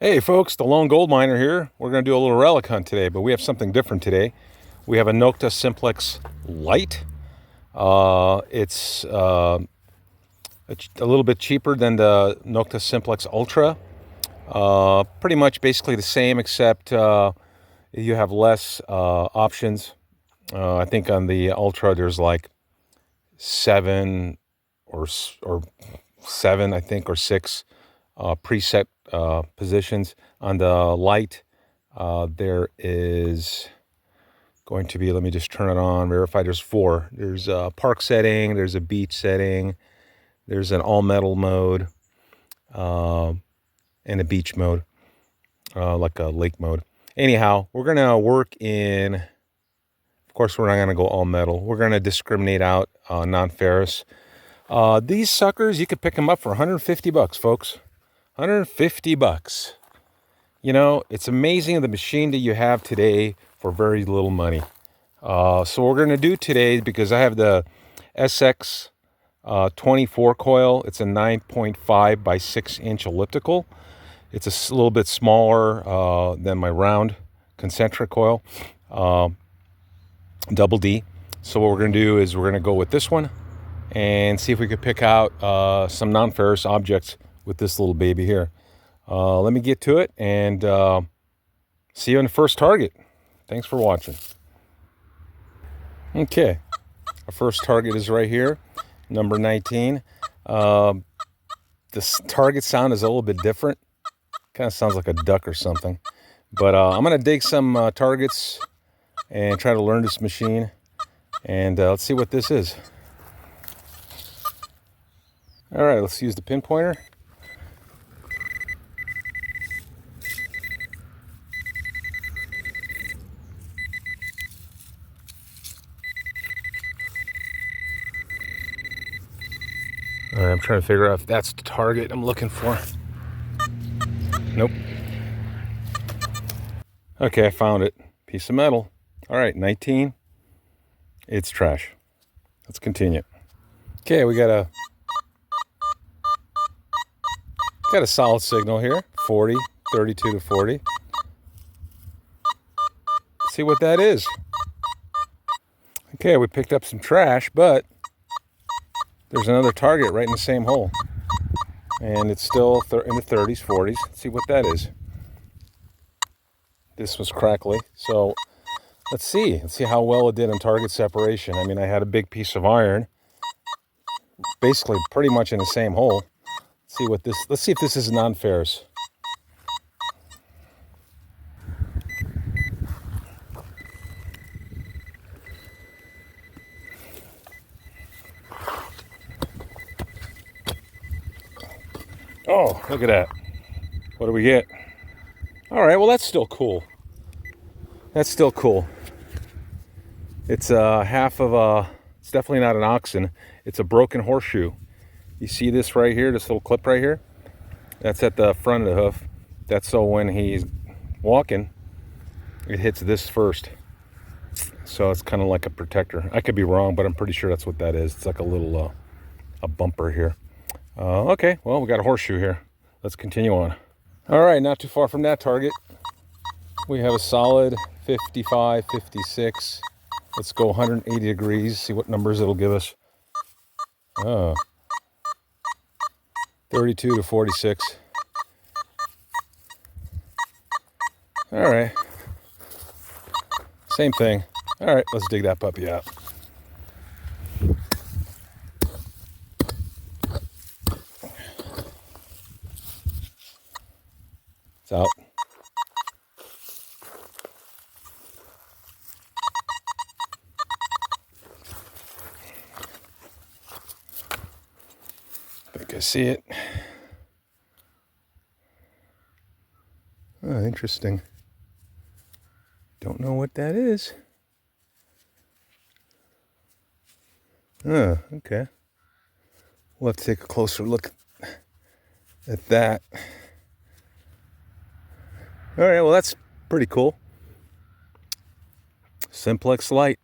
Hey folks, the Lone Gold Miner here. We're going to do a little relic hunt today, but we have something different today. We have a Nokta Simplex Lite. It's a little bit cheaper than the Nokta Simplex Ultra. Pretty much basically the same, except you have less options. I think on the Ultra there's like seven or seven, I think, or six preset positions. On the Lite, there is going to be, let me just turn it on, verify, there's four. There's a park setting, there's a beach setting, there's an all metal mode, and a beach mode, like a lake mode. Anyhow, we're gonna work in, of course we're not gonna go all metal. We're gonna discriminate out non-ferrous. These suckers, you could pick them up for 150 bucks, folks. 150 bucks. You know, it's amazing the machine that you have today for very little money. So what we're going to do today, because I have the SX 24 coil. It's a 9.5 by 6 inch elliptical. It's a little bit smaller than my round concentric coil, double D. So what we're going to do is we're going to go with this one and see if we could pick out some non-ferrous objects with this little baby here. Let me get to it and see you on the first target. Thanks for watching. Okay, our first target is right here, number 19. This target sound is a little bit different. Kind of sounds like a duck or something. But I'm going to dig some targets and try to learn this machine. And let's see what this is. All right, let's use the pinpointer. All right, I'm trying to figure out if that's the target I'm looking for. Nope. Okay, I found it. Piece of metal. All right, 19. It's trash. Let's continue. Okay, we got a solid signal here. 40, 32 to 40. Let's see what that is. Okay, we picked up some trash, but there's another target right in the same hole. And it's still in the 30s, 40s. Let's see what that is. This was crackly. So let's see how well it did on target separation. I mean, I had a big piece of iron, basically pretty much in the same hole. Let's see if this is non-ferrous. Oh, look at that. What do we get? All right, well, that's still cool. That's still cool. It's half of a, it's definitely not an oxen. It's a broken horseshoe. You see this right here, this little clip right here? That's at the front of the hoof. That's so when he's walking, it hits this first. So it's kind of like a protector. I could be wrong, but I'm pretty sure that's what that is. It's like a little a bumper here. Okay, well, we got a horseshoe here. Let's continue on. All right, not too far from that target. We have a solid 55, 56. Let's go 180 degrees, see what numbers it'll give us. 32 to 46. All right. Same thing. All right, let's dig that puppy out. It's out. I think I see it. Oh, interesting. Don't know what that is. Oh, okay. We'll have to take a closer look at that. All right, well, that's pretty cool. Simplex Lite.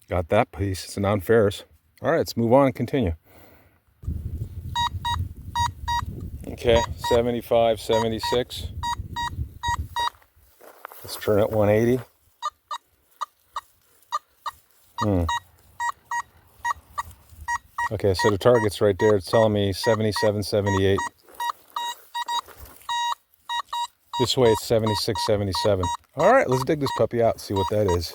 Got that piece. It's a non-ferrous. All right, let's move on and continue. Okay, 75, 76. Let's turn it 180. Okay, so the target's right there. It's telling me 77, 78. This way it's 76, 77. All right, let's dig this puppy out and see what that is.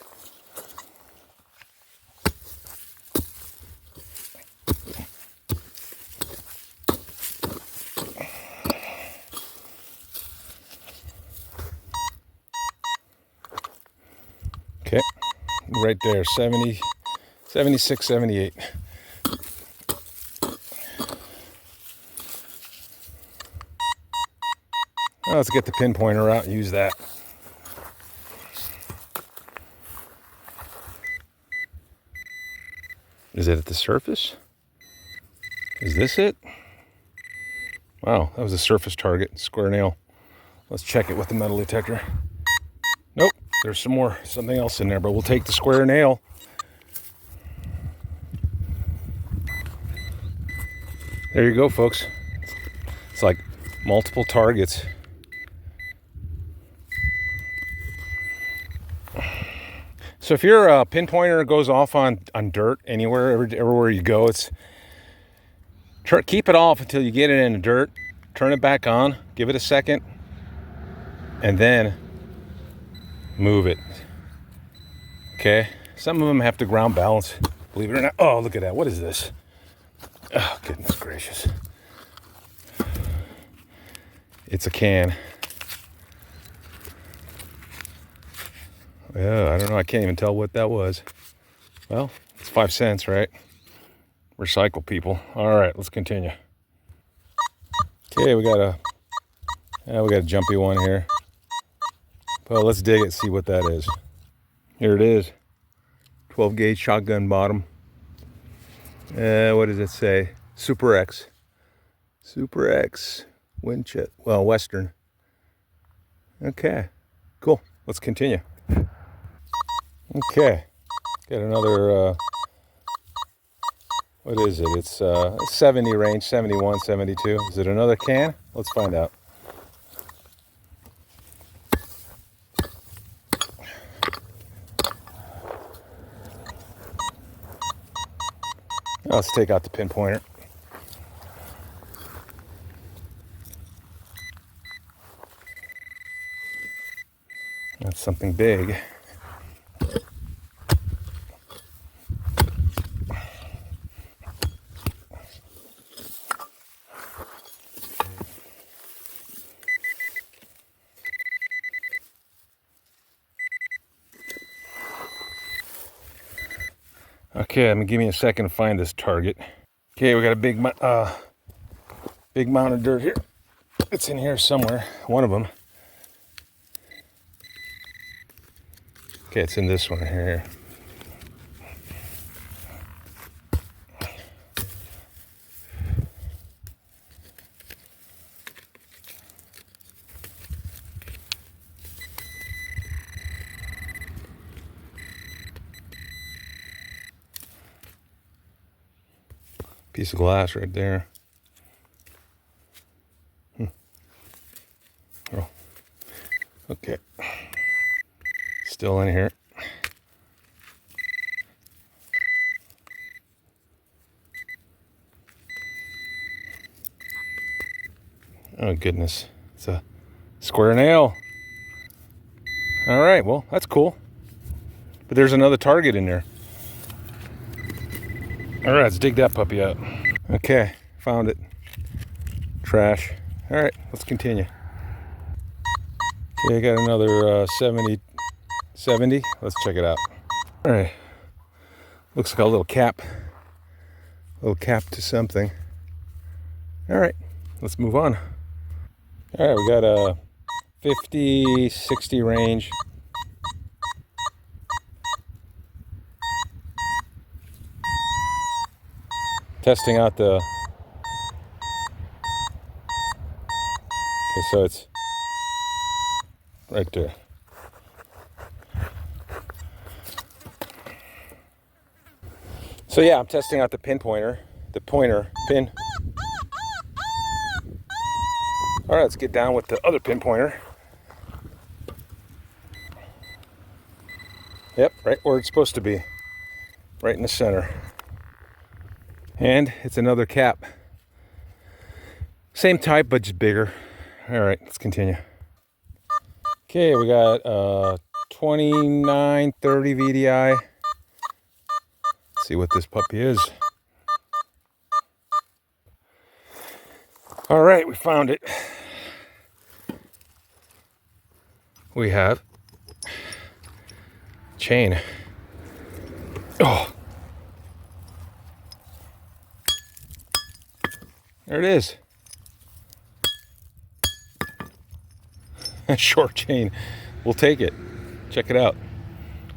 Okay, right there, 70, 76, 78. Now let's get the pinpointer out and use that. Is it at the surface? Is this it? Wow, that was a surface target, square nail. Let's check it with the metal detector. Nope, there's something else in there, but we'll take the square nail. There you go, folks. It's like multiple targets. So if your pinpointer goes off on dirt anywhere, everywhere you go, keep it off until you get it in the dirt. Turn it back on, give it a second, and then move it. Okay? Some of them have to ground balance, believe it or not. Oh, look at that. What is this? Oh, goodness gracious. It's a can. Yeah, I don't know. I can't even tell what that was. Well, it's 5 cents, right? Recycle, people. All right, let's continue. Okay, we got a jumpy one here. Well, let's dig it, see what that is. Here it is. 12 gauge shotgun bottom. What does it say? Super X. Super X. Winchester. Well, Western. Okay, cool. Let's continue. Okay, got another, what is it? It's 70 range, 71, 72. Is it another can? Let's find out. Let's take out the pinpointer. That's something big. Okay, give me a second to find this target. Okay, we got a big mound of dirt here. It's in here somewhere, one of them. Okay, it's in this one here. Piece of glass right there. Oh, okay. Still in here. Oh goodness, it's a square nail. All right, well, that's cool. But there's another target in there. All right, let's dig that puppy out. Okay, found it. Trash. All right, let's continue. Okay, I got another 70. Let's check it out. All right, looks like a little cap. Little cap to something. All right, let's move on. All right, we got a 50, 60 range. Testing out the, okay, so it's right there. So yeah, I'm testing out the pinpointer, pin. All right, let's get down with the other pinpointer. Yep, right where it's supposed to be. Right in the center. And it's another cap. Same type, but just bigger. All right, let's continue. Okay, we got 2930 VDI. Let's see what this puppy is. All right, we found it. We have chain. Oh, there it is. Short chain. We'll take it. Check it out.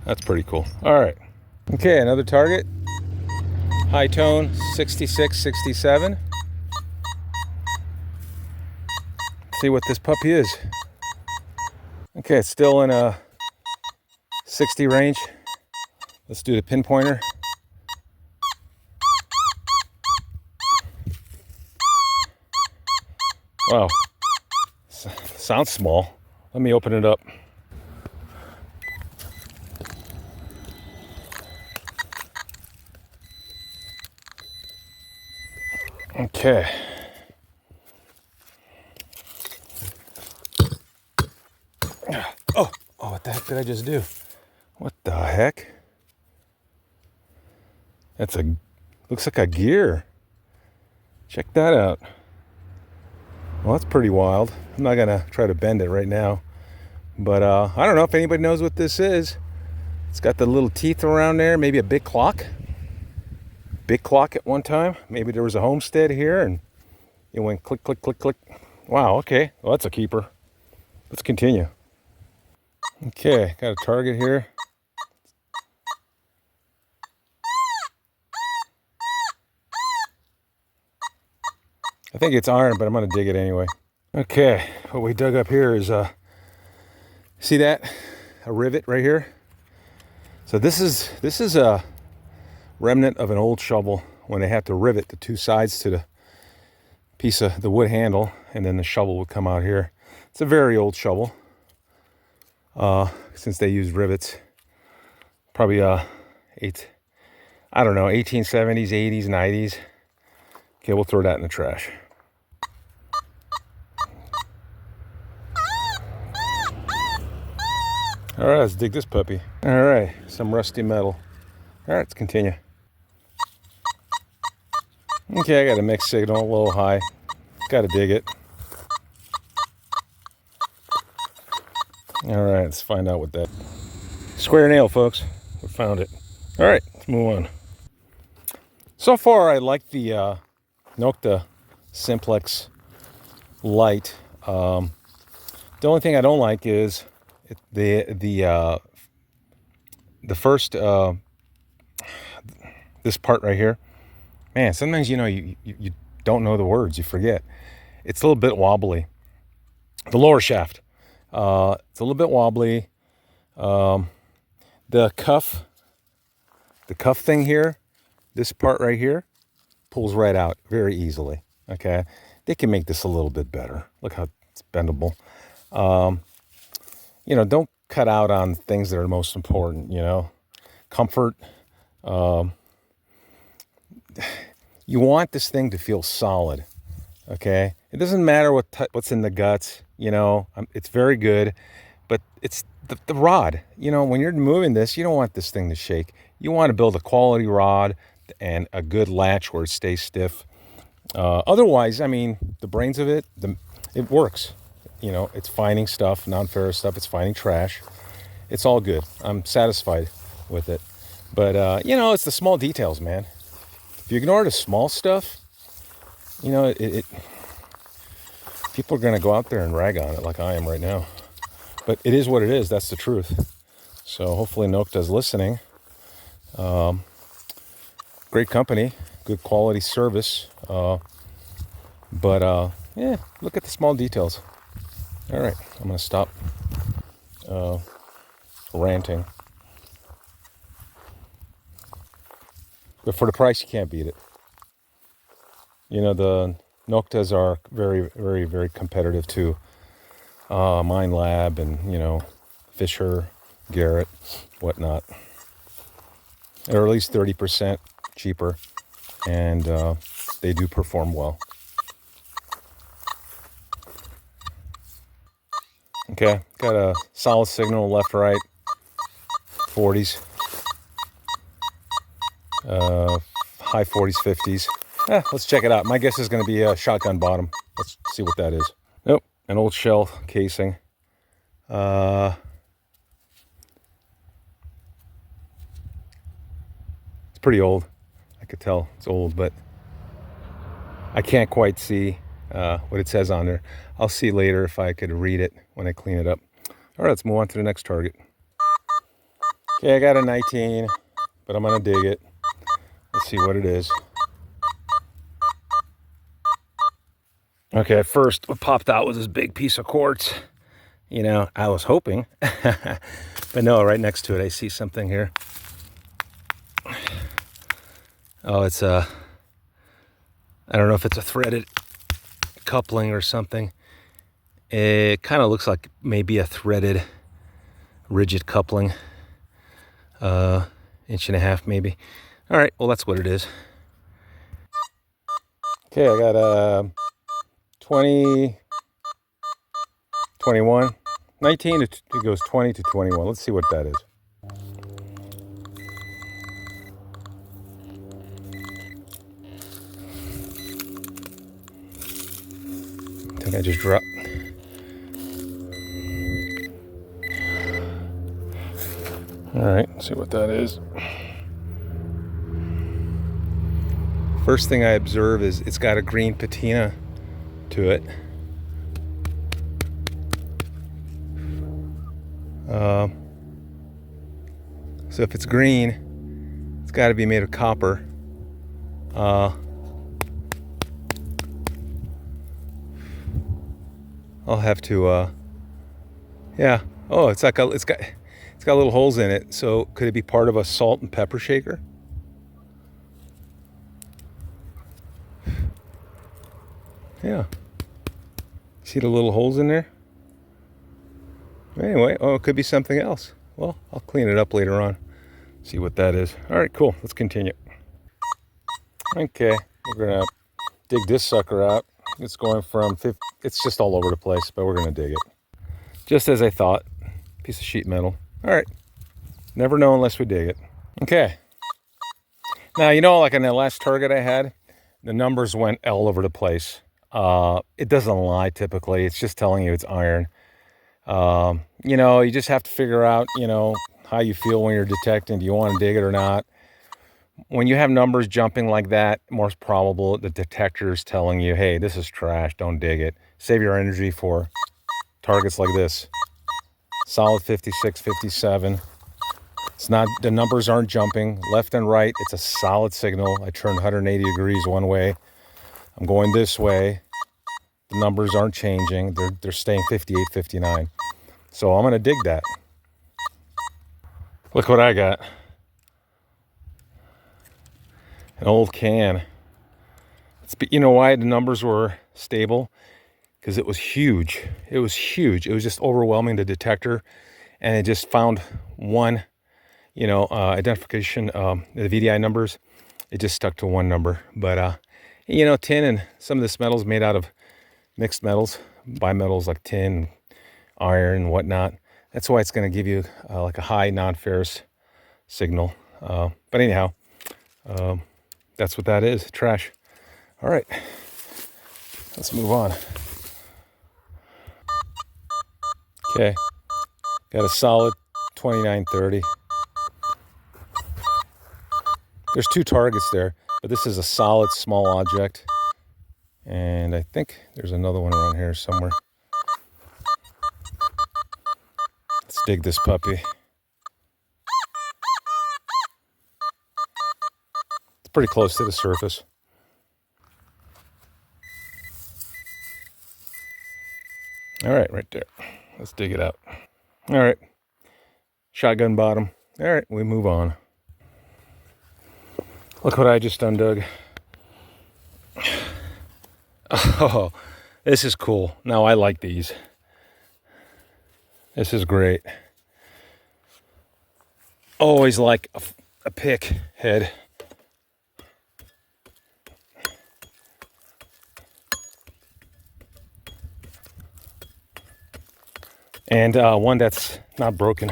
That's pretty cool. All right. Okay, another target. High tone 66, 67. Let's see what this puppy is. Okay, it's still in a 60 range. Let's do the pinpointer. Wow. Sounds small. Let me open it up. Okay. Oh, what the heck did I just do? What the heck? Looks like a gear. Check that out. Well, that's pretty wild. I'm not gonna try to bend it right now. But I don't know if anybody knows what this is. It's got the little teeth around there, maybe a big clock. Big clock at one time. Maybe there was a homestead here and it went click, click, click, click. Wow, okay. Well, that's a keeper. Let's continue. Okay, got a target here. I think it's iron, but I'm gonna dig it anyway. Okay, what we dug up here is, see that? A rivet right here. So this is a remnant of an old shovel when they have to rivet the two sides to the piece of the wood handle, and then the shovel would come out here. It's a very old shovel, since they used rivets. Probably I don't know, 1870s, 80s, 90s. Okay, we'll throw that in the trash. All right, let's dig this puppy. All right, some rusty metal. All right, let's continue. Okay, I got a mixed signal, a little high. Got to dig it. All right, let's find out what that. Square nail, folks. We found it. All right, let's move on. So far, I like the Nokta Simplex Lite. The only thing I don't like is the first this part right here. Man, sometimes you don't know the words, you forget. It's a little bit wobbly. The lower shaft, it's a little bit wobbly. The cuff thing here, this part right here, pulls right out very easily. Okay, they can make this a little bit better. Look how it's bendable. Don't cut out on things that are most important. Comfort. You want this thing to feel solid. Okay, it doesn't matter what's in the guts. It's very good, but it's the rod. When you're moving this, you don't want this thing to shake. You want to build a quality rod and a good latch where it stays stiff. Otherwise, the brains of it, it works. It's finding stuff, non-ferrous stuff. It's finding trash. It's all good. I'm satisfied with it. But, it's the small details, man. If you ignore the small stuff, people are going to go out there and rag on it like I am right now. But it is what it is. That's the truth. So hopefully Nokta's listening. Great company, good quality service. But look at the small details. All right, I'm going to stop ranting. But for the price, you can't beat it. The Noktas are very, very, very competitive to Mine Lab and, Fisher, Garrett, whatnot. They're at least 30% cheaper, and they do perform well. Okay, got a solid signal left, right, 40s, high 40s, 50s. Let's check it out. My guess is going to be a shotgun bottom. Let's see what that is. Nope, an old shell casing. It's pretty old. I could tell it's old, but I can't quite see what it says on there. I'll see later if I could read it when I clean it up. All right, let's move on to the next target. Okay, I got a 19, but I'm gonna dig it. Let's see what it is. Okay, first what popped out was this big piece of quartz. You know, I was hoping, but no, right next to it, I see something here. Oh, it's I don't know if it's a threaded coupling or something. It kind of looks like maybe a threaded rigid coupling, 1.5 inches maybe. All right, well, that's what it is. Okay, I got a 20, 21, 19, it goes 20 to 21. Let's see what that is. I think I just dropped. All right, let's see what that is. First thing I observe is it's got a green patina to it. So if it's green, it's got to be made of copper. I'll have to. Yeah. Oh, it's got little holes in it. So could it be part of a salt and pepper shaker? Yeah. See the little holes in there? Anyway, oh, it could be something else. Well, I'll clean it up later on. See what that is. All right, cool. Let's continue. Okay, we're gonna dig this sucker out. It's going from 50, it's just all over the place, but we're gonna dig it. Just as I thought. Piece of sheet metal. All right. Never know unless we dig it. Okay. Now, you know, like on the last target I had, the numbers went all over the place. It doesn't lie typically. It's just telling you it's iron. You know, you just have to figure out, you know, how you feel when you're detecting. Do you want to dig it or not? When you have numbers jumping like that, more probable the detector is telling you, hey, this is trash. Don't dig it. Save your energy for targets like this. Solid 56, 57. It's not, the numbers aren't jumping left and right. It's a solid signal. I turned 180 degrees one way. I'm going this way. The numbers aren't changing. They're staying 58, 59. So I'm going to dig that. Look what I got. An old can. You know why the numbers were stable? Because it was huge. It was huge. It was just overwhelming, the detector. And it just found one, you know, identification, the VDI numbers. It just stuck to one number. But, you know, tin and some of this metal is made out of mixed metals, bimetals like tin, iron, and whatnot. That's why it's going to give you like a high non-ferrous signal. But anyhow, that's what that is, trash. All right, let's move on. Okay, got a solid 2930. There's two targets there, but this is a solid small object. And I think there's another one around here somewhere. Let's dig this puppy. It's pretty close to the surface. All right, right there. Let's dig it out. All right. Shotgun bottom. All right, we move on. Look what I just undug. Oh, this is cool. Now I like these. This is great. always like a pick head. And one that's not broken.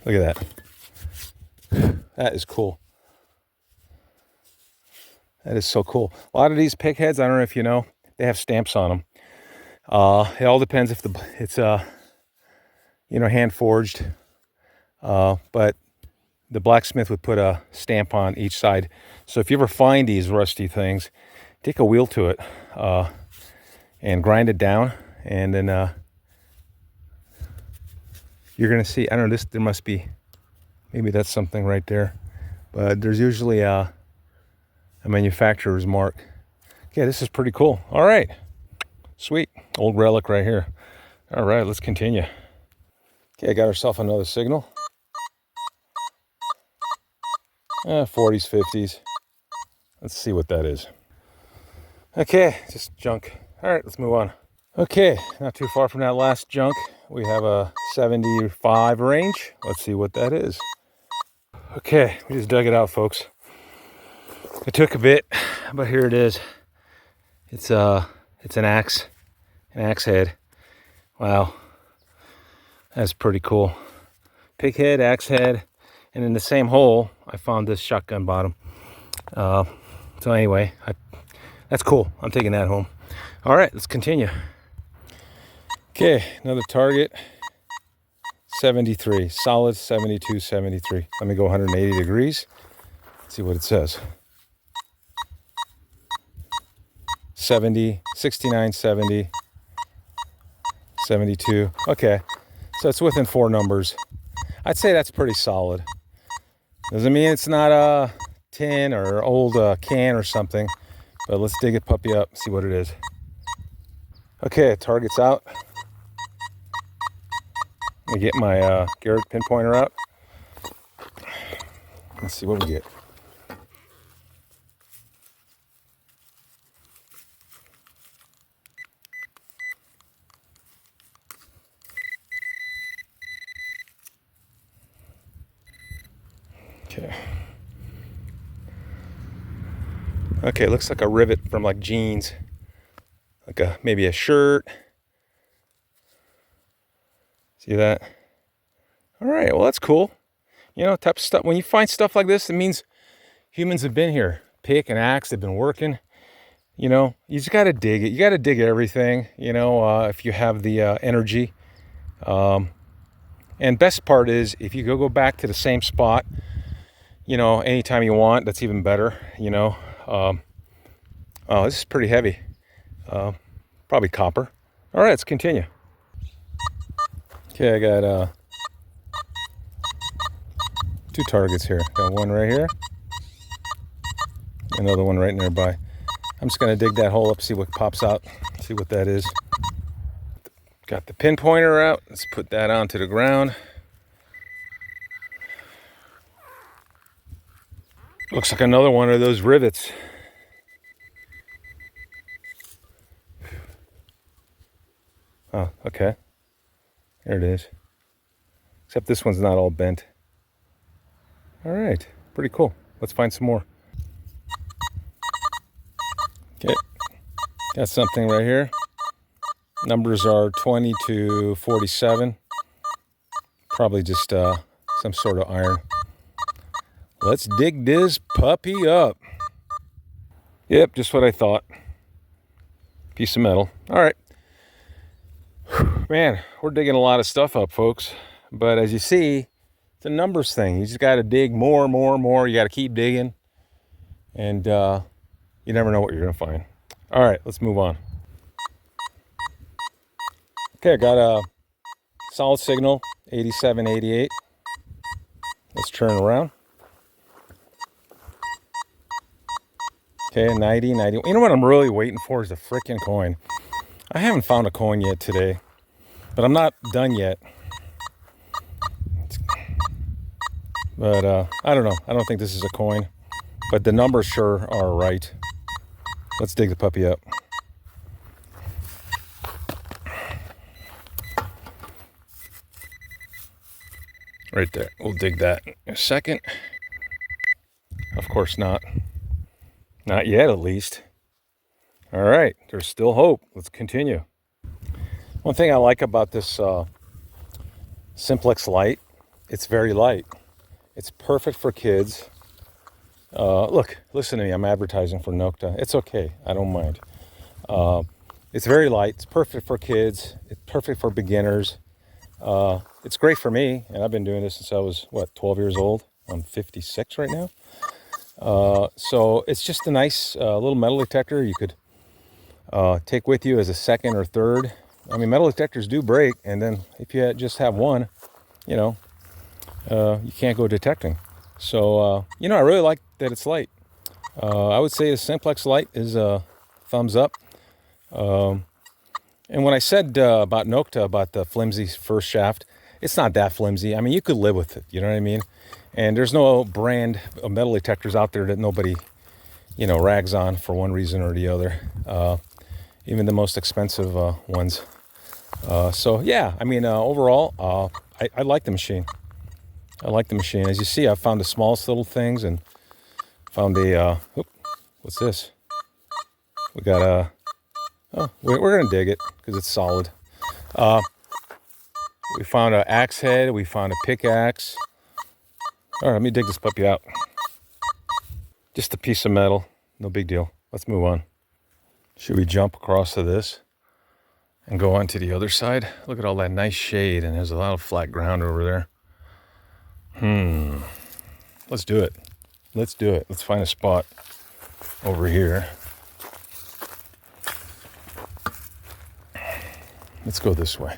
Look at that. That is cool. That is so cool. A lot of these pick heads, I don't know if you know, they have stamps on them. It all depends if it's hand forged. But the blacksmith would put a stamp on each side. So if you ever find these rusty things, take a wheel to it and grind it down, and then you're gonna see. I don't know. There must be. Maybe that's something right there, but there's usually a manufacturer's mark. Okay, this is pretty cool. All right, sweet old relic right here. All right, let's continue. Okay, I got ourselves another signal. 40s, 50s. Let's see what that is. Okay, just junk. All right, let's move on. Okay, not too far from that last junk, we have a 75 range. Let's see what that is. Okay, we just dug it out, folks. It took a bit, but here it is. It's an axe head. Wow, that's pretty cool. Pig head, axe head, and in the same hole, I found this shotgun bottom. So anyway, that's cool. I'm taking that home. All right, let's continue. Okay, another target. 73, solid 72, 73. Let me go 180 degrees. Let's see what it says. 70, 69, 70, 72. Okay, so it's within 4 numbers. I'd say that's pretty solid. Doesn't mean it's not a tin or old can or something, but let's dig it puppy up, see what it is. Okay, target's out. Let me get my Garrett pinpointer out. Let's see what we get. Okay. Okay, looks like a rivet from like jeans. Like maybe a shirt. See that? All right, well, that's cool. Type of stuff. When you find stuff like this, it means humans have been here. Pick and axe, they've been working. You just got to dig it. You got to dig everything, if you have the energy. And best part is if you go back to the same spot, anytime you want, that's even better, Oh, this is pretty heavy. Probably copper. All right, let's continue. Okay, I got 2 targets here. Got one right here, another one right nearby. I'm just gonna dig that hole up, see what pops out, see what that is. Got the pinpointer out. Let's put that onto the ground. Looks like another one of those rivets. Oh, okay. There it is. Except this one's not all bent. All right, pretty cool. Let's find some more. Okay, got something right here. Numbers are 20 to 47. Probably just some sort of iron. Let's dig this puppy up. Yep, just what I thought. Piece of metal. All right. Man, we're digging a lot of stuff up, folks. But as you see, it's a numbers thing. You just got to dig more. You got to keep digging. And you never know what you're going to find. All right, let's move on. Okay, I got a solid signal, 87, 88. Let's turn around. Okay, 90, 90. You know what I'm really waiting for is a freaking coin. I haven't found a coin yet today, but I'm not done yet. But I don't know. I don't think this is a coin, but the numbers sure are right. Let's dig the puppy up. Right there. We'll dig that in a second. Of course not. Not yet, at least. All right, there's still hope. Let's continue. One thing I like about this Simplex Lite, it's very light. It's perfect for kids. Look, listen to me. I'm advertising for Nokta. It's okay. I don't mind. It's very light. It's perfect for kids. It's perfect for beginners. It's great for me, and I've been doing this since I was, 12 years old. I'm 56 right now. So it's just a nice little metal detector you could take with you as a second or third. I mean, metal detectors do break, and then if you just have one, you can't go detecting. So, I really like that it's light. I would say the Simplex Lite is a thumbs up. And when I said about Nokta, about the flimsy first shaft, it's not that flimsy. I mean, you could live with it, you know what I mean? And there's no brand of metal detectors out there that nobody, rags on for one reason or the other. Even the most expensive ones. So, yeah, I mean, overall, I like the machine. I like the machine. As you see, I found the smallest little things and found what's this? We got we're gonna dig it because it's solid. We found an axe head. We found a pickaxe. All right, let me dig this puppy out. Just a piece of metal. No big deal. Let's move on. Should we jump across to this and go on to the other side? Look at all that nice shade, and there's a lot of flat ground over there. Let's do it. Let's do it. Let's find a spot over here. Let's go this way.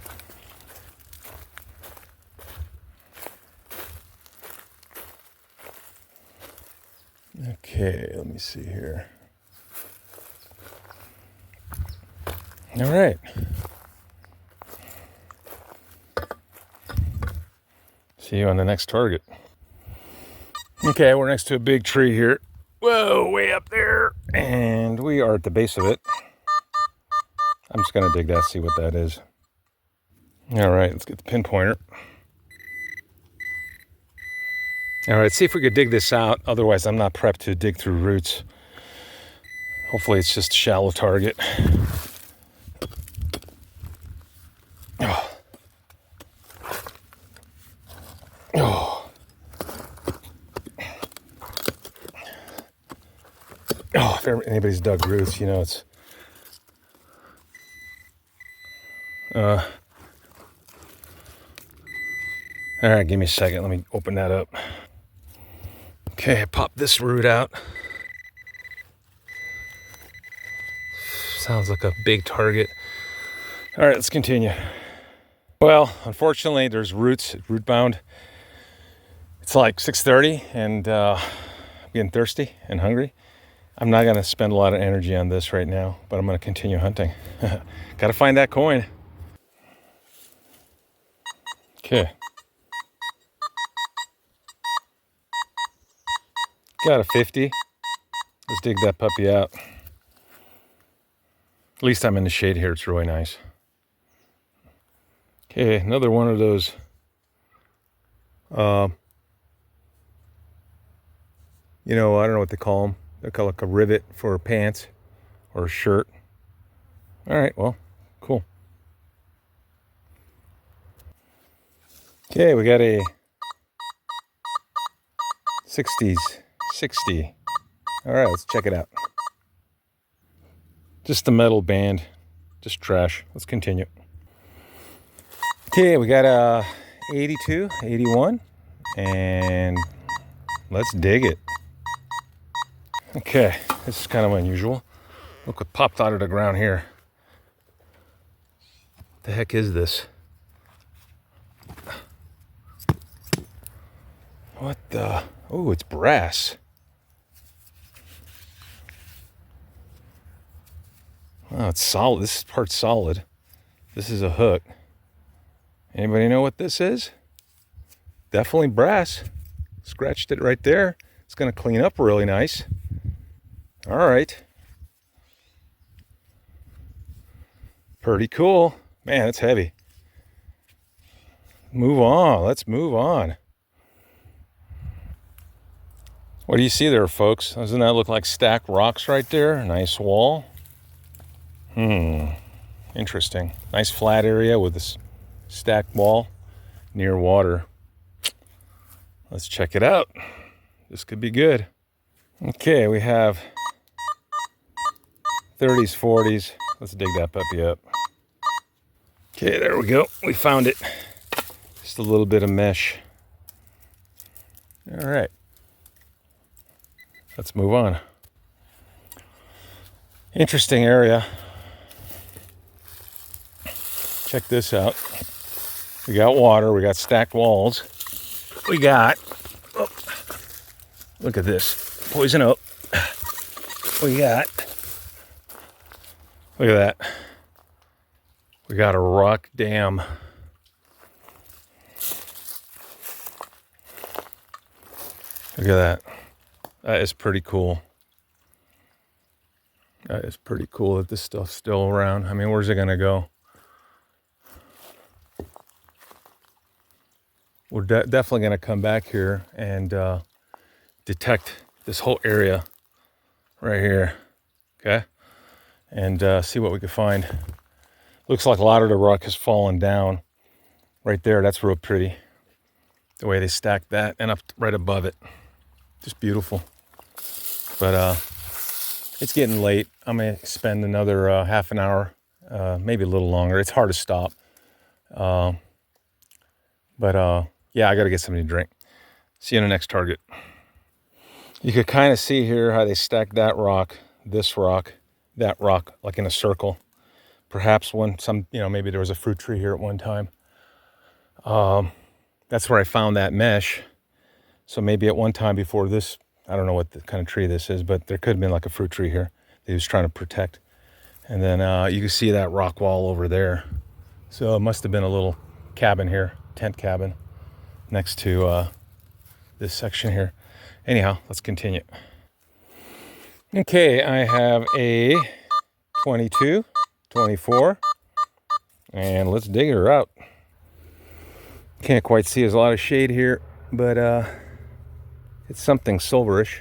Okay, let me see here. All right. See you on the next target. Okay, we're next to a big tree here. Whoa, way up there. And we are at the base of it. I'm just going to dig that, see what that is. All right, let's get the pinpointer. All right, see if we could dig this out. Otherwise, I'm not prepped to dig through roots. Hopefully, it's just a shallow target. Oh. Oh. Oh, if anybody's dug roots, it's... All right, give me a second. Let me open that up. Okay, I popped this root out. Sounds like a big target. All right, let's continue. Well, unfortunately, there's roots, root bound. It's like 6:30, and I'm getting thirsty and hungry. I'm not gonna spend a lot of energy on this right now, but I'm gonna continue hunting. Gotta find that coin. Okay. Got a 50. Let's dig that puppy out. At least I'm in the shade here. It's really nice. Okay, another one of those I don't know what they call them. They're called like a rivet for pants or a shirt. All right, well, cool. Okay, we got a 60s. All right, let's check it out. Just a metal band, just trash. Let's continue. Okay, we got a 82, 81, and let's dig it. Okay, this is kind of unusual. Look what popped out of the ground here. What the heck is this? What the? Oh, it's brass. Oh, it's solid. This part's solid. This is a hook. Anybody know what this is? Definitely brass. Scratched it right there. It's going to clean up really nice. All right. Pretty cool. Man, it's heavy. Move on. Let's move on. What do you see there, folks? Doesn't that look like stacked rocks right there? Nice wall. Interesting. Nice flat area with this stacked wall near water. Let's check it out. This could be good. Okay, we have 30s, 40s. Let's dig that puppy up. Okay, there we go. We found it. Just a little bit of mesh. All right. Let's move on. Interesting area. Check this out. We got water. We got stacked walls. We got, oh, look at this. Poison oak. We got, look at that. We got a rock dam. Look at that. That is pretty cool. That is pretty cool that this stuff's still around. I mean, where's it gonna go? We're definitely gonna come back here and detect this whole area right here, okay? And see what we can find. Looks like a lot of the rock has fallen down. Right there, that's real pretty. The way they stacked that and up right above it. Just beautiful. But it's getting late. I'm gonna spend another half an hour, maybe a little longer. It's hard to stop. Yeah, I gotta get something to drink. See you on the next target. You could kind of see here how they stacked that rock, this rock, that rock, like in a circle. Perhaps maybe there was a fruit tree here at one time. That's where I found that mesh. So maybe at one time before this, I don't know what the kind of tree this is, but there could have been like a fruit tree here that he was trying to protect. And then you can see that rock wall over there. So it must have been a little cabin here, tent cabin, next to this section here. Anyhow, let's continue. Okay, I have a 22, 24, and let's dig her out. Can't quite see, there's a lot of shade here, but it's something silverish.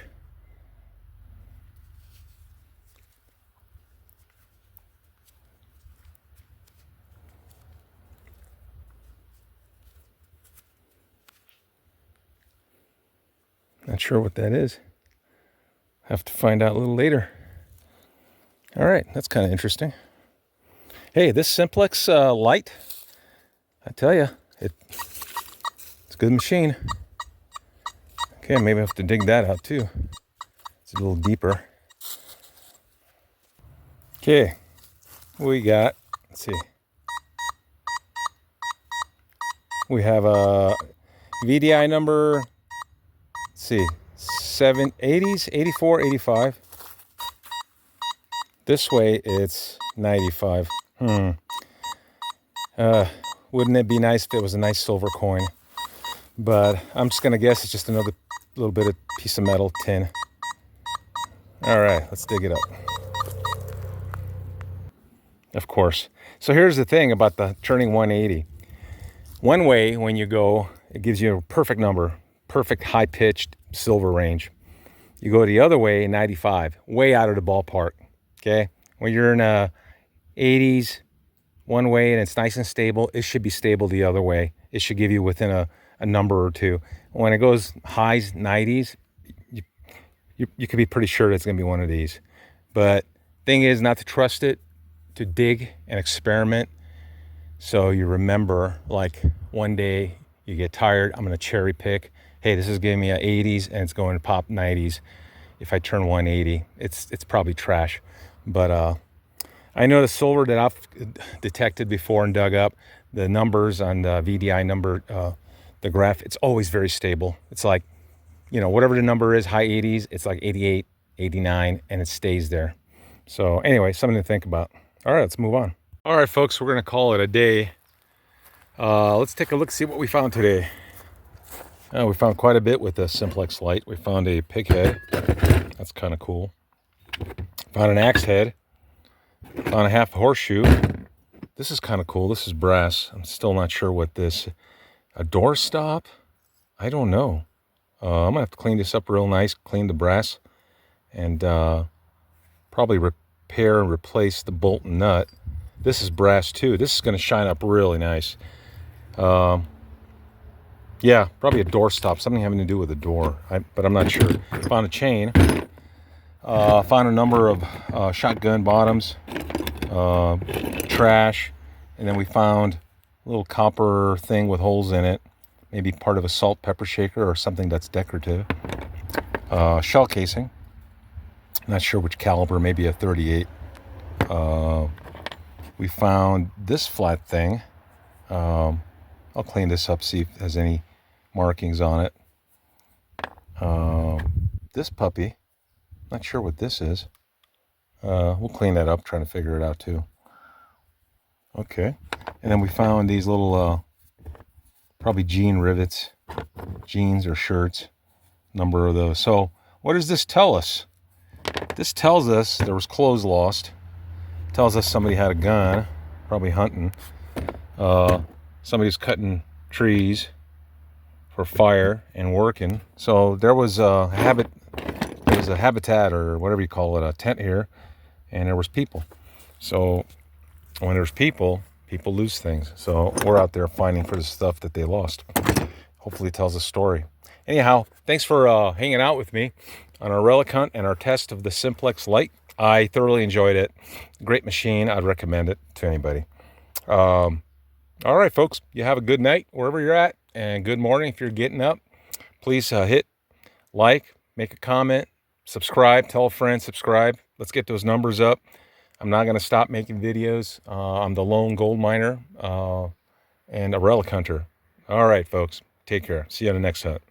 Not sure what that is. Have to find out a little later. All right, that's kind of interesting. Hey, this Simplex Lite, I tell you, it's a good machine. Okay, maybe I have to dig that out too. It's a little deeper. Okay, we got, let's see. We have a VDI number, let's see, 80s, 84, 85. This way it's 95. Wouldn't it be nice if it was a nice silver coin? But I'm just gonna guess it's just another little bit of piece of metal tin. All right, let's dig it up. Of course. So here's the thing about the turning 180. One way, when you go, it gives you a perfect number, perfect high-pitched silver range. You go the other way, 95, way out of the ballpark, okay? When you're in a 80s one way and it's nice and stable, it should be stable the other way. It should give you within a number or two. When it goes highs, 90s, you could be pretty sure it's gonna be one of these. But thing is not to trust it, to dig and experiment. So you remember, like one day you get tired, I'm gonna cherry pick. Hey, this is giving me a 80s and it's going to pop 90s. If I turn 180, it's probably trash. But I know the silver that I've detected before and dug up, the numbers on the VDI number, the graph, it's always very stable. It's like, whatever the number is, high 80s, it's like 88, 89, and it stays there. So anyway, something to think about. All right, let's move on. All right, folks, we're gonna call it a day. Let's take a look, see what we found today. We found quite a bit with the Simplex Lite. We found a pig head. That's kind of cool. Found an axe head. Found a half horseshoe. This is kind of cool. This is brass. I'm still not sure what this, a doorstop? I don't know. I'm gonna have to clean this up real nice, clean the brass, and probably repair and replace the bolt and nut. This is brass too. This is gonna shine up really nice. Yeah, probably a door stop, something having to do with a door, but I'm not sure. Found a chain. Found a number of shotgun bottoms, trash, and then we found a little copper thing with holes in it. Maybe part of a salt pepper shaker or something that's decorative. Shell casing. Not sure which caliber, maybe a 38. We found this flat thing. I'll clean this up, see if it has any markings on it. This puppy, not sure what this is. We'll clean that up, trying to figure it out too. Okay. And then we found these little, probably jean rivets, jeans or shirts, number of those. So what does this tell us? This tells us there was clothes lost. Tells us somebody had a gun, probably hunting. Somebody's cutting trees for fire and working. So there was a habitat or whatever you call it, a tent here, and there was people. So when there's people lose things. So we're out there finding for the stuff that they lost. Hopefully it tells a story. Anyhow, thanks for hanging out with me on our relic hunt and our test of the Simplex Lite. I thoroughly enjoyed it. Great machine. I'd recommend it to anybody. All right, folks, you have a good night wherever you're at, and good morning if you're getting up. Please hit like, make a comment, subscribe, tell a friend, subscribe. Let's get those numbers up. I'm not going to stop making videos. I'm the lone gold miner and a relic hunter. All right, folks, take care. See you on the next hunt.